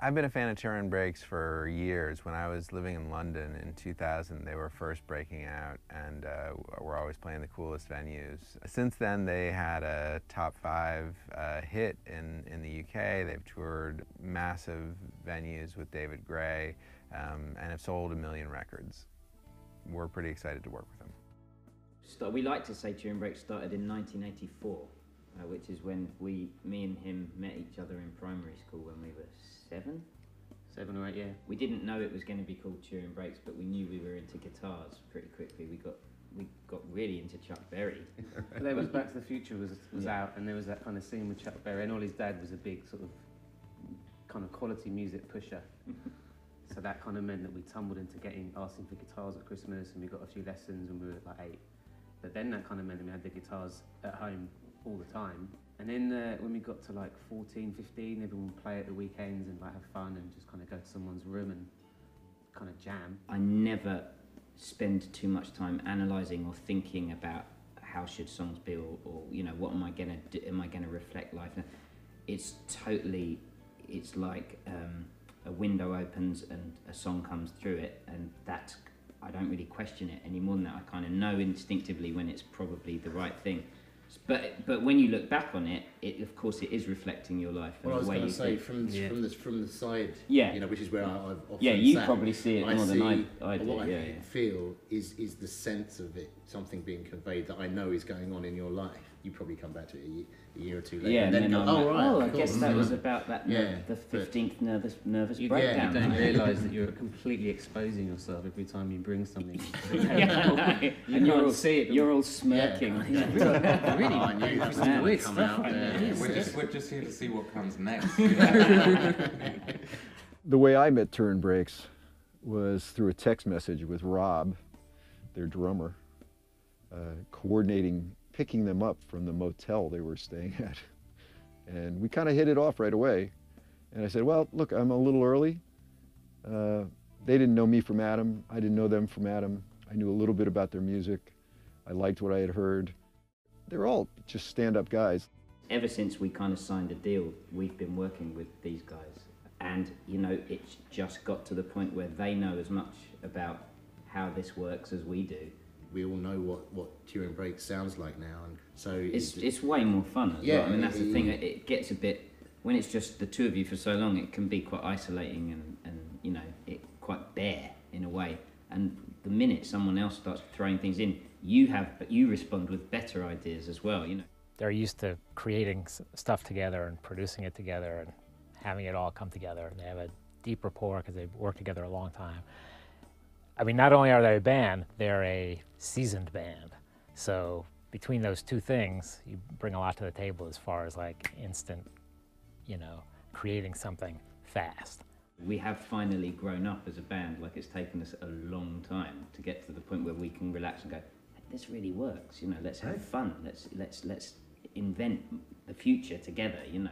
I've been a fan of Turin Brakes for years. When I was living in London in 2000, they were first breaking out and were always playing the coolest venues. Since then, they had a top 5 hit in the UK. They've toured massive venues with David Gray and have sold 1 million records. We're pretty excited to work with them. We like to say Turin Brakes started in 1984, which is when me and him met each other in primary school when we were 7 or 8, yeah. We didn't know it was going to be called Turin Brakes, but we knew we were into guitars pretty quickly. We got really into Chuck Berry. There was Back to the Future was out, and there was that kind of scene with Chuck Berry, and all his dad was a big sort of kind of quality music pusher. So that kind of meant that we tumbled into asking for guitars at Christmas, and we got a few lessons when we were like 8. But then that kind of meant that we had the guitars at home all the time. And then when we got to like 14, 15, everyone would play at the weekends and like have fun and just kind of go to someone's room and kind of jam. I never spend too much time analysing or thinking about how should songs be or you know, what am I gonna do, am I gonna reflect life? It's like a window opens and a song comes through it, and that's, I don't really question it any more than that. I kind of know instinctively when it's probably the right thing. But when you look back on it, of course it is reflecting your life. And well, the way I was going to say think. from the side, yeah, you know, which is where I've often you sat. probably see it more than I do. What I feel is the sense of it, something being conveyed that I know is going on in your life. You probably come back to it a year or two later, yeah, and then go, oh right. Oh, I guess that was about that. The 15th nervous breakdown. You don't realise that you're completely exposing yourself every time you bring something. And you're all smirking. Yeah. Really, I knew that was weird stuff out there. We're just here to see what comes next. The way I met Turin Brakes was through a text message with Rob, their drummer, picking them up from the motel they were staying at. And we kind of hit it off right away. And I said, well, look, I'm a little early. They didn't know me from Adam. I didn't know them from Adam. I knew a little bit about their music. I liked what I had heard. They're all just stand-up guys. Ever since we kind of signed a deal, we've been working with these guys. And, you know, it's just got to the point where they know as much about how this works as we do. We all know what Turin Brakes sounds like now, and so it's way more fun as well. I mean, that's the thing. It gets a bit, when it's just the two of you for so long, it can be quite isolating and you know, quite bare in a way. And the minute someone else starts throwing things in, but you respond with better ideas as well. You know, they're used to creating stuff together and producing it together and having it all come together. They have a deep rapport because they've worked together a long time. I mean, not only are they a band, they're a seasoned band. So between those two things, you bring a lot to the table as far as like instant, you know, creating something fast. We have finally grown up as a band. Like, it's taken us a long time to get to the point where we can relax and go, this really works, you know, let's have fun, let's invent the future together, you know.